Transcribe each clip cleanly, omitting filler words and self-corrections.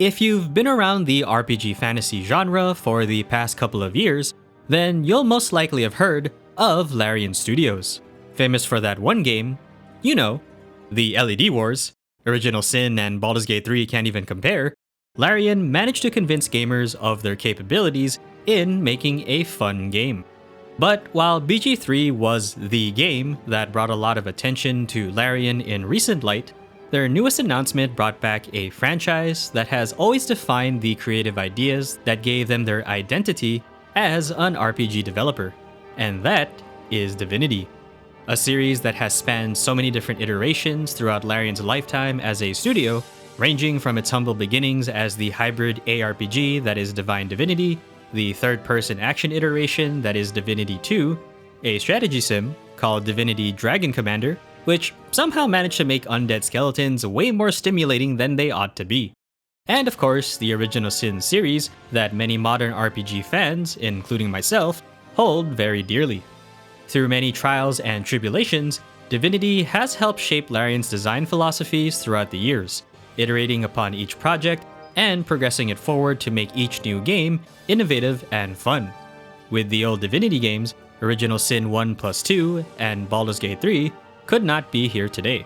If you've been around the RPG fantasy genre for the past couple of years, then you'll most likely have heard of Larian Studios. Famous for that one game, you know, the LED Wars, Original Sin and Baldur's Gate 3 can't even compare. Larian managed to convince gamers of their capabilities in making a fun game. But while BG3 was the game that brought a lot of attention to Larian in recent light, their newest announcement brought back a franchise that has always defined the creative ideas that gave them their identity as an RPG developer, and that is Divinity. A series that has spanned so many different iterations throughout Larian's lifetime as a studio, ranging from its humble beginnings as the hybrid ARPG that is Divine Divinity, the third-person action iteration that is Divinity 2, a strategy sim called Divinity Dragon Commander, which somehow managed to make undead skeletons way more stimulating than they ought to be. And of course, the Original Sin series that many modern RPG fans, including myself, hold very dearly. Through many trials and tribulations, Divinity has helped shape Larian's design philosophies throughout the years, iterating upon each project and progressing it forward to make each new game innovative and fun. With the old Divinity games, Original Sin 1+2 and Baldur's Gate 3 could not be here today.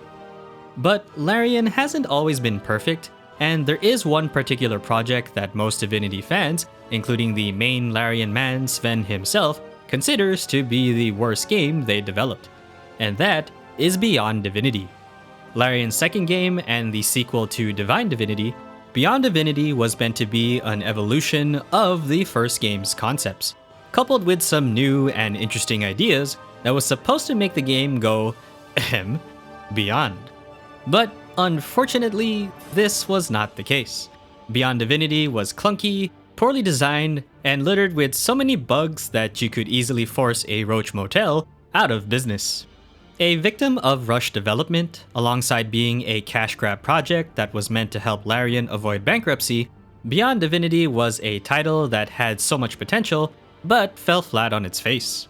But Larian hasn't always been perfect, and there is one particular project that most Divinity fans, including the main Larian man Sven himself, considers to be the worst game they developed, and that is Beyond Divinity. Larian's second game and the sequel to Divine Divinity, Beyond Divinity was meant to be an evolution of the first game's concepts, coupled with some new and interesting ideas that was supposed to make the game go beyond. But unfortunately, this was not the case. Beyond Divinity was clunky, poorly designed, and littered with so many bugs that you could easily force a Roach Motel out of business. A victim of rushed development, alongside being a cash grab project that was meant to help Larian avoid bankruptcy, Beyond Divinity was a title that had so much potential, but fell flat on its face.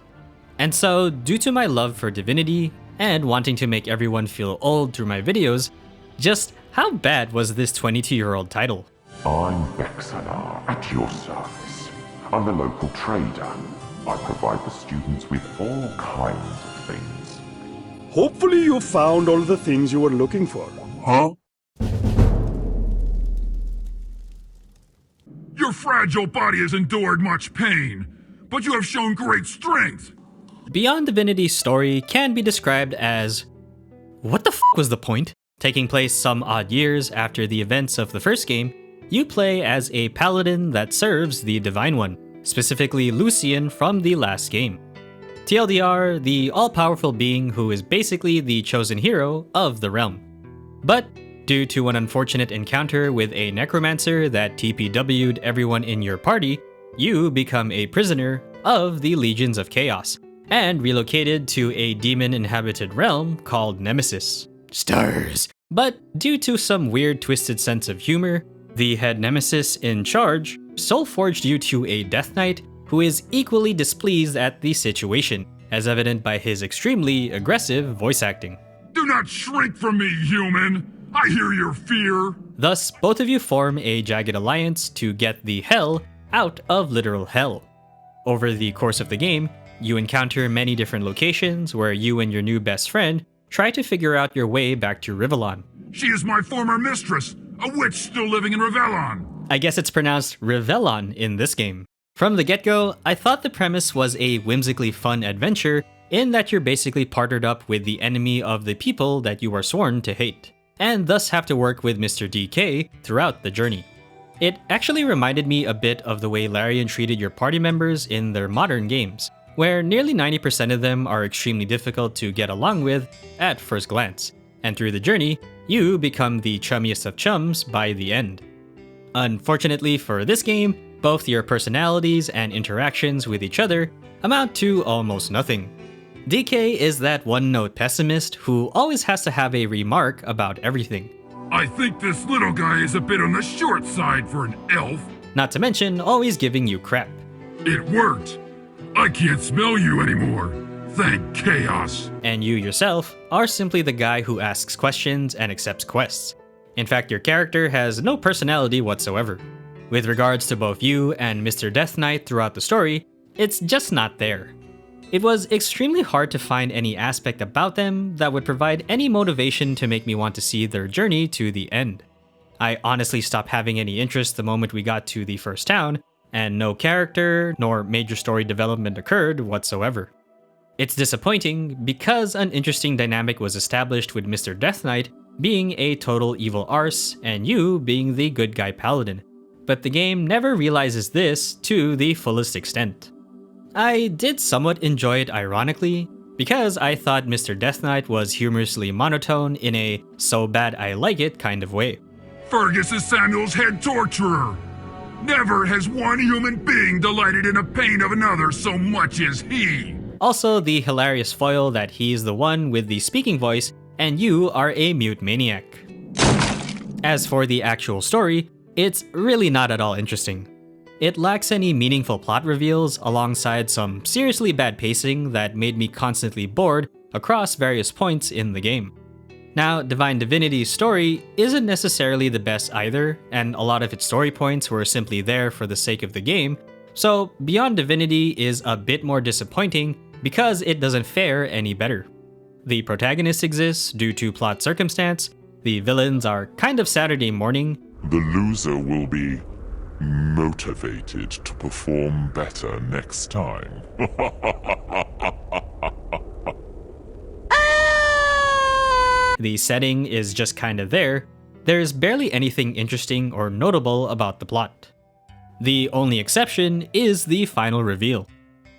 And so, due to my love for Divinity, and wanting to make everyone feel old through my videos, just how bad was this 22-year-old title? I'm Bexanar, at your service. I'm a local trader. I provide the students with all kinds of things. Hopefully you found all the things you were looking for. Huh? Your fragile body has endured much pain, but you have shown great strength. Beyond Divinity's story can be described as, what the f was the point? Taking place some odd years after the events of the first game, you play as a paladin that serves the Divine One, specifically Lucian from the last game. TLDR, the all-powerful being who is basically the chosen hero of the realm. But due to an unfortunate encounter with a necromancer that TPW'd everyone in your party, you become a prisoner of the Legions of Chaos, and relocated to a demon-inhabited realm called Nemesis. Stars! But due to some weird twisted sense of humor, the head nemesis in charge soul-forged you to a Death Knight who is equally displeased at the situation, as evident by his extremely aggressive voice acting. Do not shrink from me, human! I hear your fear! Thus, both of you form a jagged alliance to get the hell out of literal hell. Over the course of the game, you encounter many different locations where you and your new best friend try to figure out your way back to Rivellon. She is my former mistress, a witch still living in Rivellon. I guess it's pronounced Rivellon in this game. From the get-go, I thought the premise was a whimsically fun adventure in that you're basically partnered up with the enemy of the people that you are sworn to hate, and thus have to work with Mr. DK throughout the journey. It actually reminded me a bit of the way Larian treated your party members in their modern games, where nearly 90% of them are extremely difficult to get along with at first glance, and through the journey, you become the chummiest of chums by the end. Unfortunately for this game, both your personalities and interactions with each other amount to almost nothing. DK is that one-note pessimist who always has to have a remark about everything. I think this little guy is a bit on the short side for an elf. Not to mention always giving you crap. It worked! I can't smell you anymore. Thank chaos. And you yourself are simply the guy who asks questions and accepts quests. In fact, your character has no personality whatsoever. With regards to both you and Mr. Death Knight throughout the story, it's just not there. It was extremely hard to find any aspect about them that would provide any motivation to make me want to see their journey to the end. I honestly stopped having any interest the moment we got to the first town, and no character nor major story development occurred whatsoever. It's disappointing because an interesting dynamic was established with Mr. Death Knight being a total evil arse and you being the good guy paladin, but the game never realizes this to the fullest extent. I did somewhat enjoy it ironically, because I thought Mr. Death Knight was humorously monotone in a so bad I like it kind of way. Fergus is Samuel's head torturer. Never has one human being delighted in the pain of another so much as he. Also, the hilarious foil that he's the one with the speaking voice and you are a mute maniac. As for the actual story, it's really not at all interesting. It lacks any meaningful plot reveals alongside some seriously bad pacing that made me constantly bored across various points in the game. Now, Divine Divinity's story isn't necessarily the best either, and a lot of its story points were simply there for the sake of the game, so Beyond Divinity is a bit more disappointing because it doesn't fare any better. The protagonist exists due to plot circumstance, the villains are kind of Saturday morning. The loser will be motivated to perform better next time. The setting is just kind of there. There's barely anything interesting or notable about the plot. The only exception is the final reveal.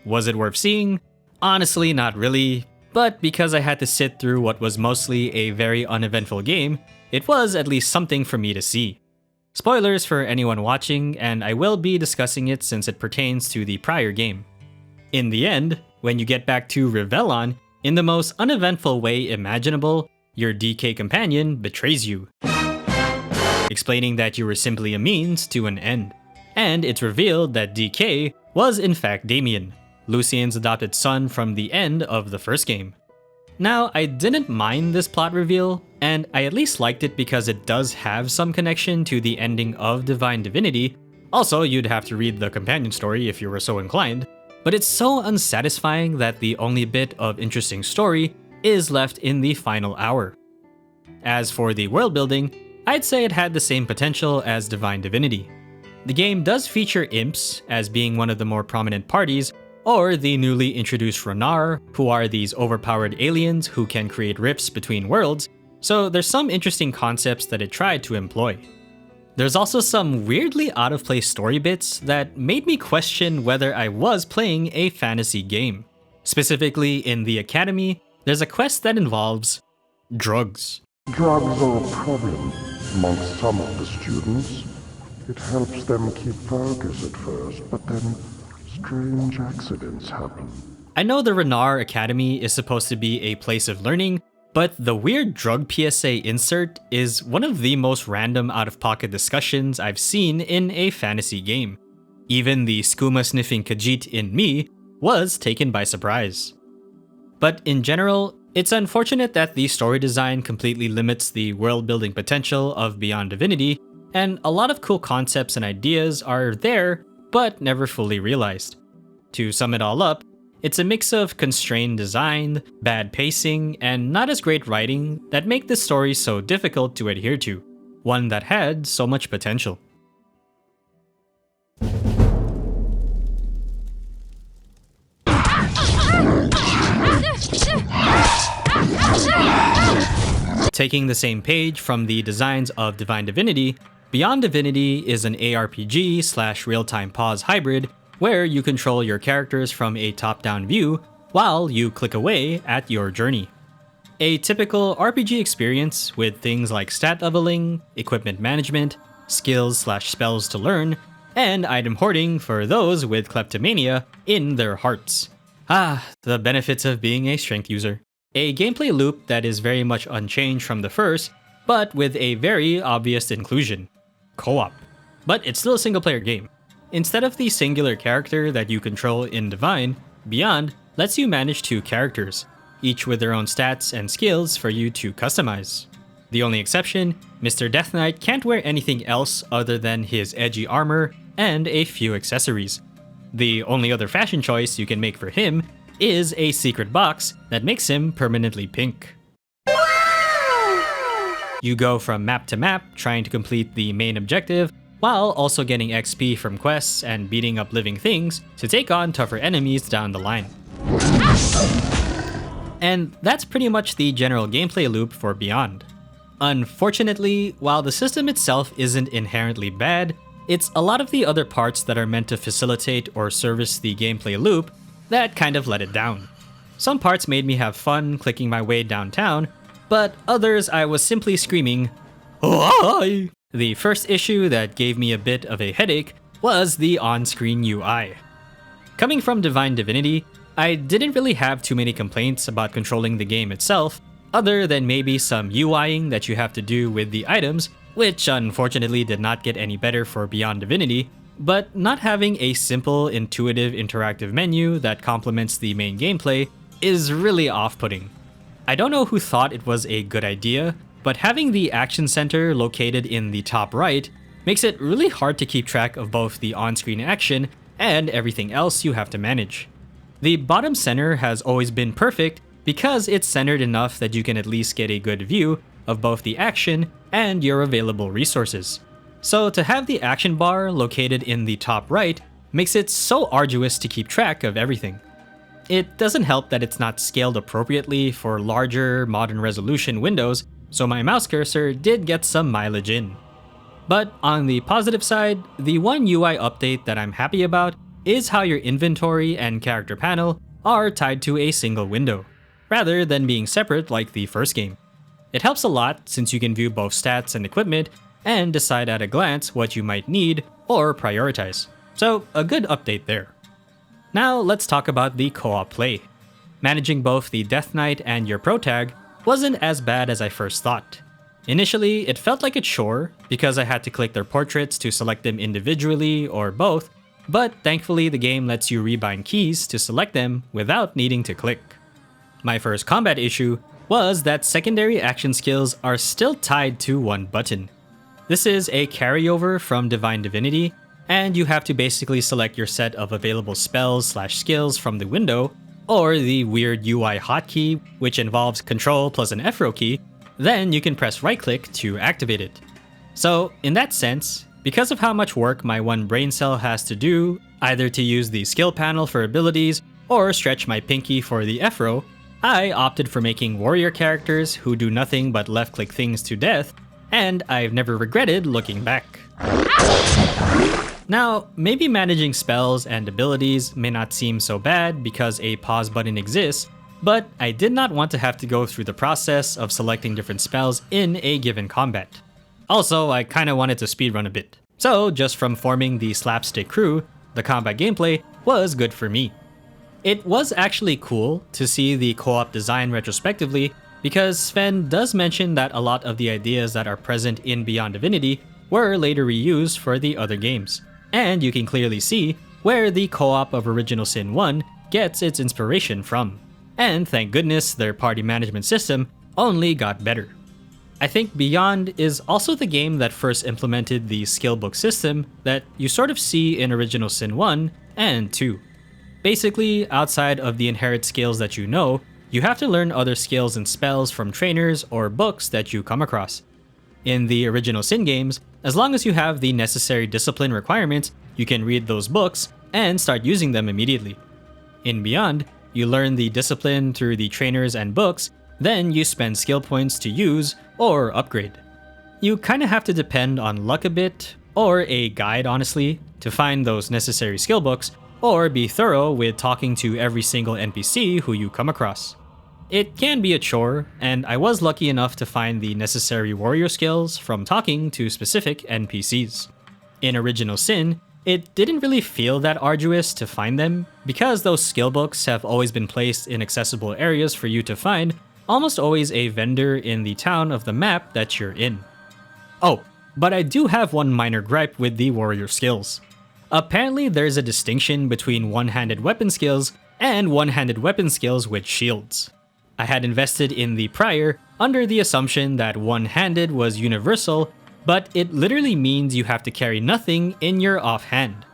Was it worth seeing? Honestly, not really, but because I had to sit through what was mostly a very uneventful game, it was at least something for me to see. Spoilers for anyone watching, and I will be discussing it since it pertains to the prior game. In the end, when you get back to Rivellon, in the most uneventful way imaginable, your DK companion betrays you, explaining that you were simply a means to an end. And it's revealed that DK was in fact Damien, Lucien's adopted son from the end of the first game. Now, I didn't mind this plot reveal, and I at least liked it because it does have some connection to the ending of Divine Divinity. Also, you'd have to read the companion story if you were so inclined, but it's so unsatisfying that the only bit of interesting story is left in the final hour. As for the world building, I'd say it had the same potential as Divine Divinity. The game does feature imps as being one of the more prominent parties, or the newly introduced Renar, who are these overpowered aliens who can create rifts between worlds, so there's some interesting concepts that it tried to employ. There's also some weirdly out-of-place story bits that made me question whether I was playing a fantasy game. Specifically, in the Academy, there's a quest that involves drugs. Drugs are a problem amongst some of the students. It helps them keep focus at first, but then strange accidents happen. I know the Renar Academy is supposed to be a place of learning, but the weird drug PSA insert is one of the most random out-of-pocket discussions I've seen in a fantasy game. Even the skooma-sniffing Khajiit in me was taken by surprise. But in general, it's unfortunate that the story design completely limits the world-building potential of Beyond Divinity, and a lot of cool concepts and ideas are there, but never fully realized. To sum it all up, it's a mix of constrained design, bad pacing, and not as great writing that make this story so difficult to adhere to, one that had so much potential. Taking the same page from the designs of Divine Divinity, Beyond Divinity is an ARPG / real-time pause hybrid where you control your characters from a top-down view while you click away at your journey. A typical RPG experience with things like stat leveling, equipment management, skills / spells to learn, and item hoarding for those with kleptomania in their hearts. The benefits of being a strength user. A gameplay loop that is very much unchanged from the first, but with a very obvious inclusion: co-op. But it's still a single-player game. Instead of the singular character that you control in Divine, Beyond lets you manage 2 characters, each with their own stats and skills for you to customize. The only exception, Mr. Death Knight can't wear anything else other than his edgy armor and a few accessories. The only other fashion choice you can make for him is a secret box that makes him permanently pink. You go from map to map trying to complete the main objective, while also getting XP from quests and beating up living things to take on tougher enemies down the line. And that's pretty much the general gameplay loop for Beyond. Unfortunately, while the system itself isn't inherently bad, it's a lot of the other parts that are meant to facilitate or service the gameplay loop that kind of let it down. Some parts made me have fun clicking my way downtown, but others I was simply screaming, "Why?" The first issue that gave me a bit of a headache was the on-screen UI. Coming from Divinity, I didn't really have too many complaints about controlling the game itself, other than maybe some UIing that you have to do with the items, which unfortunately did not get any better for Beyond Divinity, but not having a simple, intuitive, interactive menu that complements the main gameplay is really off-putting. I don't know who thought it was a good idea, but having the action center located in the top right makes it really hard to keep track of both the on-screen action and everything else you have to manage. The bottom center has always been perfect because it's centered enough that you can at least get a good view of both the action and your available resources. So to have the action bar located in the top right makes it so arduous to keep track of everything. It doesn't help that it's not scaled appropriately for larger, modern resolution windows, so my mouse cursor did get some mileage in. But on the positive side, the one UI update that I'm happy about is how your inventory and character panel are tied to a single window, rather than being separate like the first game. It helps a lot since you can view both stats and equipment and decide at a glance what you might need or prioritize. So a good update there. Now let's talk about the co-op play. Managing both the Death Knight and your protag wasn't as bad as I first thought. Initially, it felt like a chore because I had to click their portraits to select them individually or both, but thankfully the game lets you rebind keys to select them without needing to click. My first combat issue was that secondary action skills are still tied to one button. This is a carryover from Divinity, and you have to basically select your set of available spells/skills from the window, or the weird UI hotkey, which involves Control plus an F-row key, then you can press right-click to activate it. So in that sense, because of how much work my one brain cell has to do, either to use the skill panel for abilities or stretch my pinky for the F-row, I opted for making warrior characters who do nothing but left-click things to death, and I've never regretted looking back. Now, maybe managing spells and abilities may not seem so bad because a pause button exists, but I did not want to have to go through the process of selecting different spells in a given combat. Also, I kinda wanted to speedrun a bit. So, just from forming the slapstick crew, the combat gameplay was good for me. It was actually cool to see the co-op design retrospectively because Sven does mention that a lot of the ideas that are present in Beyond Divinity were later reused for the other games. And you can clearly see where the co-op of Original Sin 1 gets its inspiration from. And thank goodness their party management system only got better. I think Beyond is also the game that first implemented the skill book system that you sort of see in Original Sin 1 and 2. Basically, outside of the inherent skills that you know, you have to learn other skills and spells from trainers or books that you come across. In the Original Sin games, as long as you have the necessary discipline requirements, you can read those books and start using them immediately. In Beyond, you learn the discipline through the trainers and books, then you spend skill points to use or upgrade. You kinda have to depend on luck a bit, or a guide honestly, to find those necessary skill books, or be thorough with talking to every single NPC who you come across. It can be a chore, and I was lucky enough to find the necessary warrior skills from talking to specific NPCs. In Original Sin, it didn't really feel that arduous to find them, because those skill books have always been placed in accessible areas for you to find, almost always a vendor in the town of the map that you're in. Oh, but I do have one minor gripe with the warrior skills. Apparently there's a distinction between one-handed weapon skills and one-handed weapon skills with shields. I had invested in the prior, under the assumption that one-handed was universal, but it literally means you have to carry nothing in your offhand.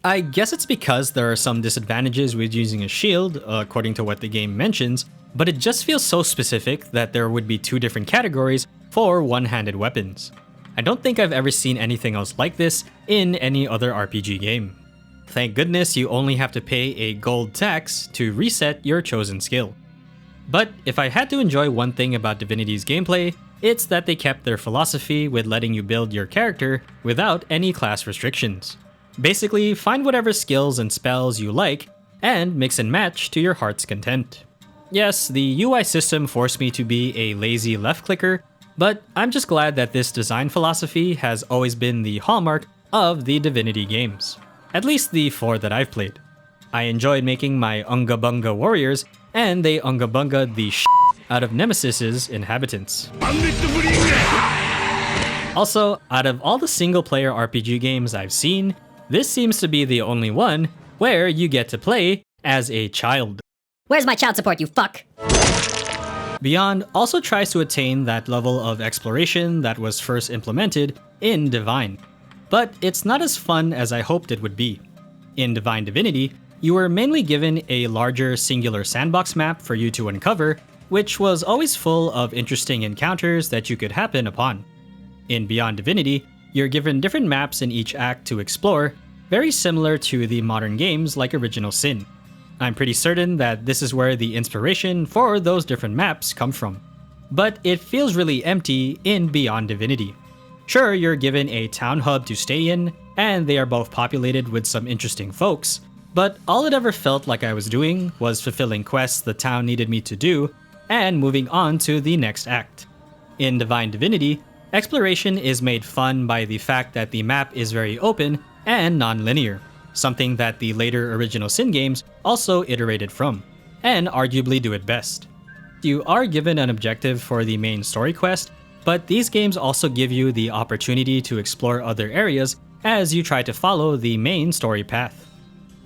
I guess it's because there are some disadvantages with using a shield, according to what the game mentions, but it just feels so specific that there would be two different categories for one-handed weapons. I don't think I've ever seen anything else like this in any other RPG game. Thank goodness you only have to pay a gold tax to reset your chosen skill. But if I had to enjoy one thing about Divinity's gameplay, it's that they kept their philosophy with letting you build your character without any class restrictions. Basically, find whatever skills and spells you like and mix and match to your heart's content. Yes, the UI system forced me to be a lazy left clicker, but I'm just glad that this design philosophy has always been the hallmark of the Divinity games. At least the 4 that I've played. I enjoyed making my Unga Bunga warriors, and they Unga Bunga the shit out of Nemesis's inhabitants. Also, out of all the single-player RPG games I've seen, this seems to be the only one where you get to play as a child. Where's my child support, you fuck? Beyond also tries to attain that level of exploration that was first implemented in Divine. But it's not as fun as I hoped it would be. In Divine Divinity, you were mainly given a larger singular sandbox map for you to uncover, which was always full of interesting encounters that you could happen upon. In Beyond Divinity, you're given different maps in each act to explore, very similar to the modern games like Original Sin. I'm pretty certain that this is where the inspiration for those different maps come from. But it feels really empty in Beyond Divinity. Sure, you're given a town hub to stay in, and they are both populated with some interesting folks, but all it ever felt like I was doing was fulfilling quests the town needed me to do, and moving on to the next act. In Divine Divinity, exploration is made fun by the fact that the map is very open and non-linear, something that the later Original Sin games also iterated from, and arguably do it best. You are given an objective for the main story quest, but these games also give you the opportunity to explore other areas as you try to follow the main story path.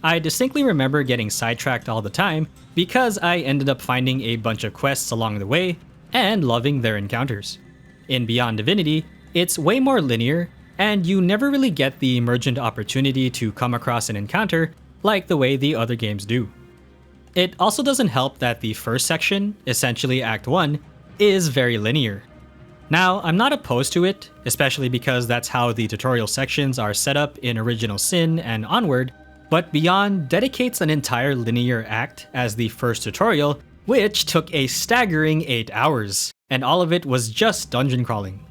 I distinctly remember getting sidetracked all the time because I ended up finding a bunch of quests along the way and loving their encounters. In Beyond Divinity, it's way more linear, and you never really get the emergent opportunity to come across an encounter like the way the other games do. It also doesn't help that the first section, essentially Act 1, is very linear. Now, I'm not opposed to it, especially because that's how the tutorial sections are set up in Original Sin and onward, but Beyond dedicates an entire linear act as the first tutorial, which took a staggering 8 hours, and all of it was just dungeon crawling.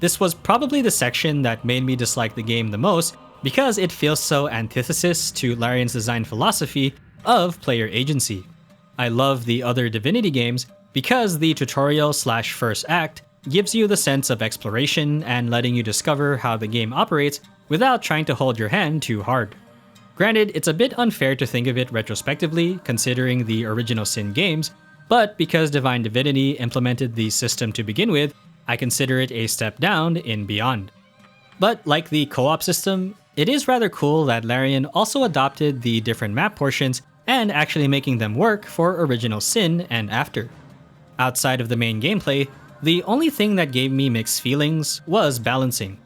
This was probably the section that made me dislike the game the most because it feels so antithesis to Larian's design philosophy of player agency. I love the other Divinity games because the tutorial/first act gives you the sense of exploration and letting you discover how the game operates without trying to hold your hand too hard. Granted, it's a bit unfair to think of it retrospectively considering the Original Sin games, but because Divine Divinity implemented the system to begin with, I consider it a step down in Beyond. But like the co-op system, it is rather cool that Larian also adopted the different map portions and actually making them work for Original Sin and after. Outside of the main gameplay, the only thing that gave me mixed feelings was balancing.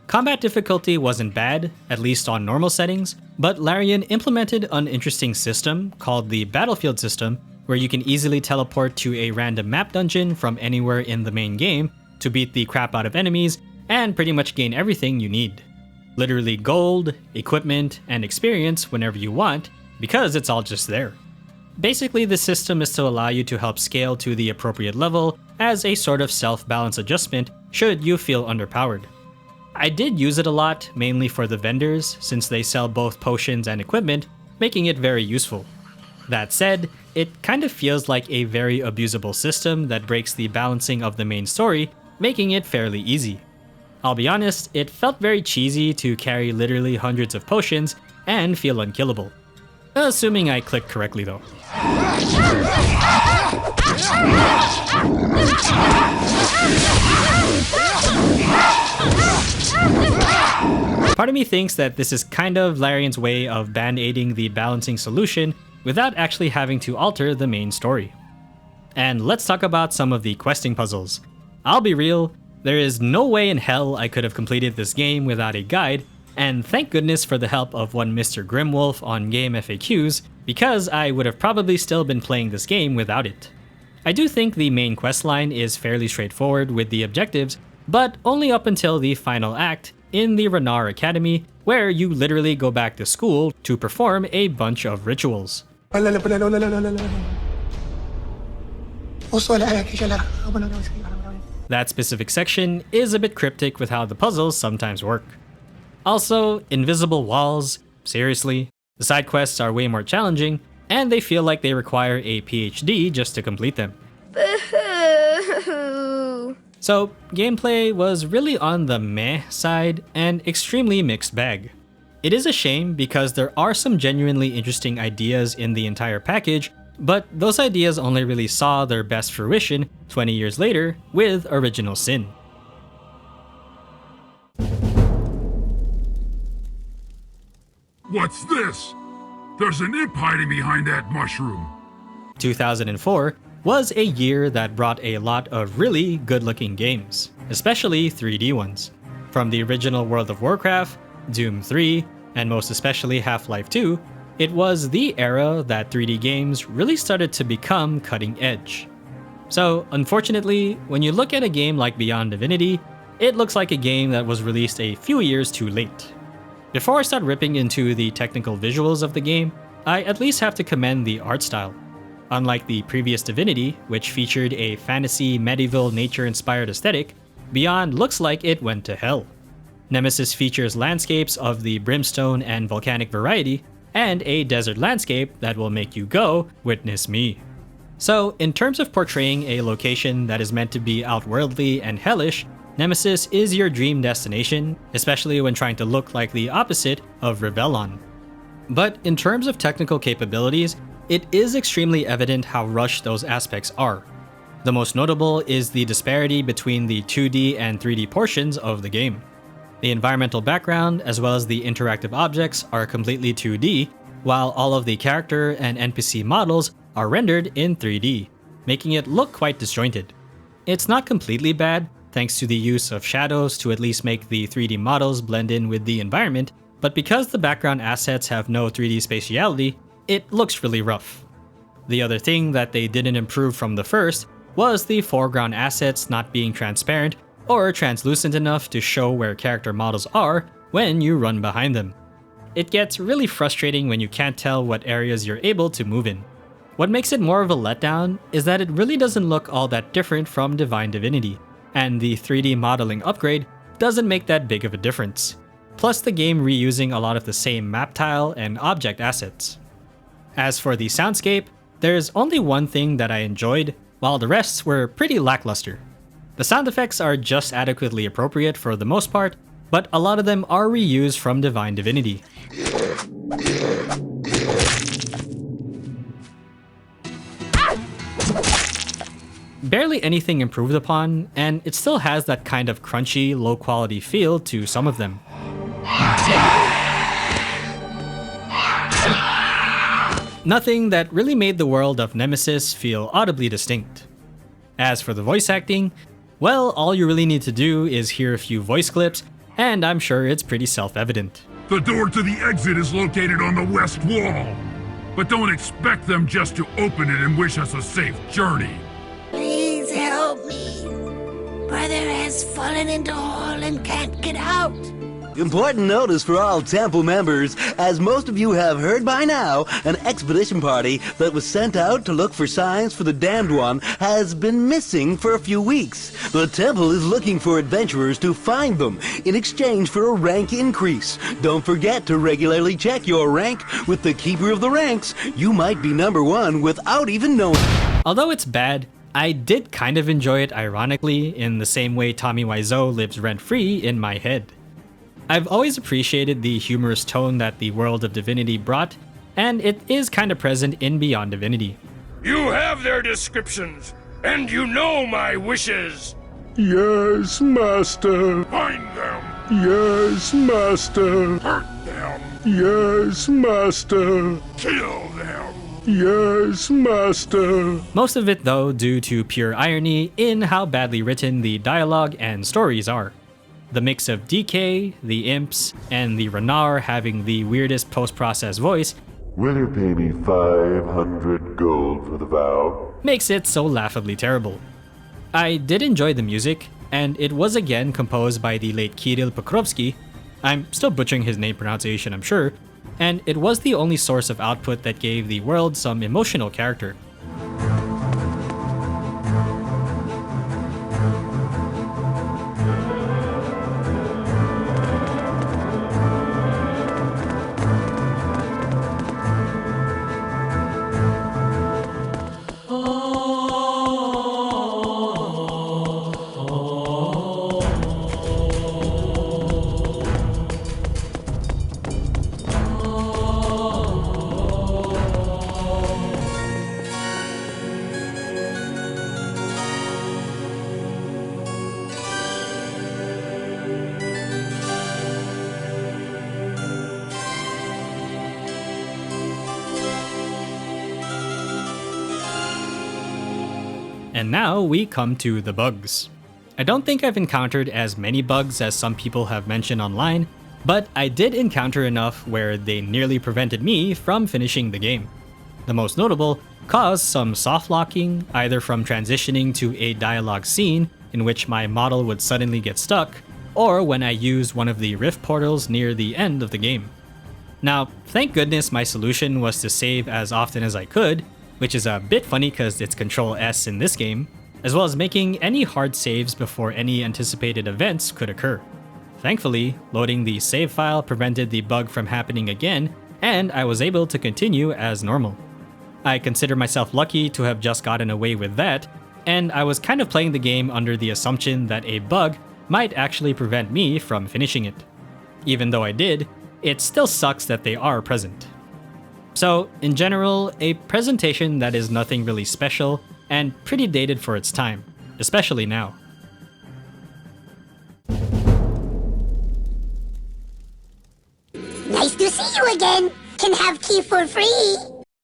Combat difficulty wasn't bad, at least on normal settings, but Larian implemented an interesting system called the Battlefield system, where you can easily teleport to a random map dungeon from anywhere in the main game to beat the crap out of enemies and pretty much gain everything you need. Literally gold, equipment, and experience whenever you want, because it's all just there. Basically, the system is to allow you to help scale to the appropriate level as a sort of self-balance adjustment should you feel underpowered. I did use it a lot, mainly for the vendors, since they sell both potions and equipment, making it very useful. That said, it kind of feels like a very abusable system that breaks the balancing of the main story, making it fairly easy. I'll be honest, it felt very cheesy to carry literally hundreds of potions and feel unkillable. Assuming I clicked correctly though. Part of me thinks that this is kind of Larian's way of band-aiding the balancing solution without actually having to alter the main story. and let's talk about some of the questing puzzles. I'll be real, there is no way in hell I could have completed this game without a guide, and thank goodness for the help of one Mr. Grimwolf on Game FAQs, because I would have probably still been playing this game without it. I do think the main questline is fairly straightforward with the objectives, but only up until the final act in the Renar Academy, where you literally go back to school to perform a bunch of rituals. That specific section is a bit cryptic with how the puzzles sometimes work. Also, invisible walls, seriously. The side quests are way more challenging, and they feel like they require a PhD just to complete them. Boo-hoo. So, gameplay was really on the meh side and extremely mixed bag. It is a shame because there are some genuinely interesting ideas in the entire package, but those ideas only really saw their best fruition 20 years later with Original Sin. What's this? There's an imp hiding behind that mushroom. 2004 was a year that brought a lot of really good-looking games, especially 3D ones. From the original World of Warcraft, Doom 3, and most especially Half-Life 2, it was the era that 3D games really started to become cutting edge. So, unfortunately, when you look at a game like Beyond Divinity, it looks like a game that was released a few years too late. Before I start ripping into the technical visuals of the game, I at least have to commend the art style. Unlike the previous Divinity, which featured a fantasy, medieval, nature-inspired aesthetic, Beyond looks like it went to hell. Nemesis features landscapes of the brimstone and volcanic variety, and a desert landscape that will make you go, witness me. So, in terms of portraying a location that is meant to be outworldly and hellish, Nemesis is your dream destination, especially when trying to look like the opposite of Rivellon. But in terms of technical capabilities, it is extremely evident how rushed those aspects are. The most notable is the disparity between the 2D and 3D portions of the game. The environmental background, as well as the interactive objects, are completely 2D, while all of the character and NPC models are rendered in 3D, making it look quite disjointed. It's not completely bad, thanks to the use of shadows to at least make the 3D models blend in with the environment, but because the background assets have no 3D spatiality, it looks really rough. The other thing that they didn't improve from the first was the foreground assets not being transparent or translucent enough to show where character models are when you run behind them. It gets really frustrating when you can't tell what areas you're able to move in. What makes it more of a letdown is that it really doesn't look all that different from Divine Divinity, and the 3D modeling upgrade doesn't make that big of a difference. Plus the game reusing a lot of the same map tile and object assets. As for the soundscape, there's only one thing that I enjoyed, while the rest were pretty lackluster. The sound effects are just adequately appropriate for the most part, but a lot of them are reused from Divine Divinity. Barely anything improved upon, and it still has that kind of crunchy, low-quality feel to some of them. Nothing that really made the world of Nemesis feel audibly distinct. As for the voice acting, well, all you really need to do is hear a few voice clips, and I'm sure it's pretty self-evident. The door to the exit is located on the west wall. But don't expect them just to open it and wish us a safe journey. Please help me. Brother has fallen into a hole and can't get out. Important notice for all temple members. As most of you have heard by now, an expedition party that was sent out to look for signs for the Damned One has been missing for a few weeks. The temple is looking for adventurers to find them in exchange for a rank increase. Don't forget to regularly check your rank with the Keeper of the Ranks. You might be number 1 without even knowing. Although it's bad, I did kind of enjoy it ironically in the same way Tommy Wiseau lives rent-free in my head. I've always appreciated the humorous tone that the world of Divinity brought, and it is kind of present in Beyond Divinity. You have their descriptions, and you know my wishes. Yes, Master. Find them. Yes, Master. Hurt them. Yes, Master. Kill them. Yes, master. Most of it, though, due to pure irony in how badly written the dialogue and stories are. The mix of DK, the imps, and the Renar having the weirdest post-process voice Will you pay me 500 gold for the vow? makes it so laughably terrible. I did enjoy the music, and it was again composed by the late Kirill Pokrovsky. I'm still butchering his name pronunciation, I'm sure, and it was the only source of output that gave the world some emotional character. And now we come to the bugs. I don't think I've encountered as many bugs as some people have mentioned online, but I did encounter enough where they nearly prevented me from finishing the game. The most notable caused some soft locking, either from transitioning to a dialogue scene in which my model would suddenly get stuck, or when I used one of the rift portals near the end of the game. Now, thank goodness my solution was to save as often as I could, which is a bit funny because it's Control S in this game, as well as making any hard saves before any anticipated events could occur. Thankfully, loading the save file prevented the bug from happening again, and I was able to continue as normal. I consider myself lucky to have just gotten away with that, and I was kind of playing the game under the assumption that a bug might actually prevent me from finishing it. Even though I did, it still sucks that they are present. So, in general, a presentation that is nothing really special and pretty dated for its time, especially now. Nice to see you again. Can have key for free.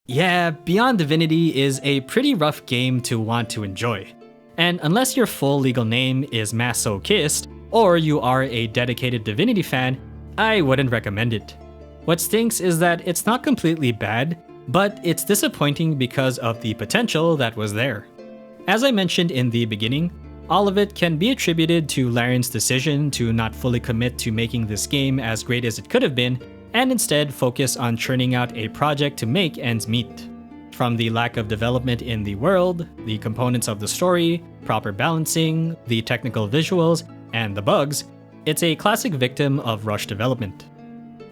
Yeah, Beyond Divinity is a pretty rough game to want to enjoy. And unless your full legal name is Maso Kist, or you are a dedicated Divinity fan, I wouldn't recommend it. What stinks is that it's not completely bad, but it's disappointing because of the potential that was there. As I mentioned in the beginning, all of it can be attributed to Larian's decision to not fully commit to making this game as great as it could have been, and instead focus on churning out a project to make ends meet. From the lack of development in the world, the components of the story, proper balancing, the technical visuals, and the bugs, it's a classic victim of rushed development.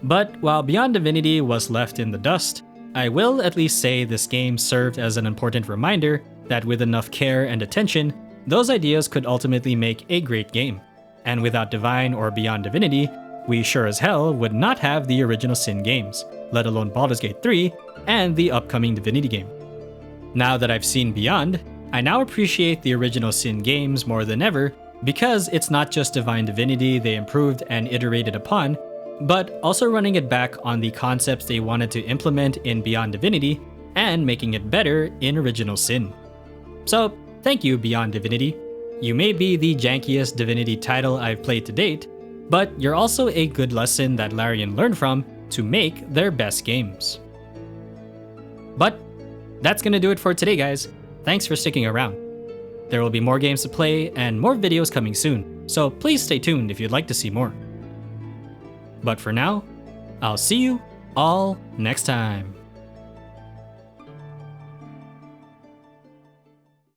But while Beyond Divinity was left in the dust, I will at least say this game served as an important reminder that with enough care and attention, those ideas could ultimately make a great game. And without Divine or Beyond Divinity, we sure as hell would not have the original Sin games, let alone Baldur's Gate 3 and the upcoming Divinity game. Now that I've seen Beyond, I now appreciate the original Sin games more than ever because it's not just Divine Divinity they improved and iterated upon, but also running it back on the concepts they wanted to implement in Beyond Divinity and making it better in Original Sin. So, thank you, Beyond Divinity. You may be the jankiest Divinity title I've played to date, but you're also a good lesson that Larian learned from to make their best games. But that's gonna do it for today, guys. Thanks for sticking around. There will be more games to play and more videos coming soon, so please stay tuned if you'd like to see more. But for now, I'll see you all next time.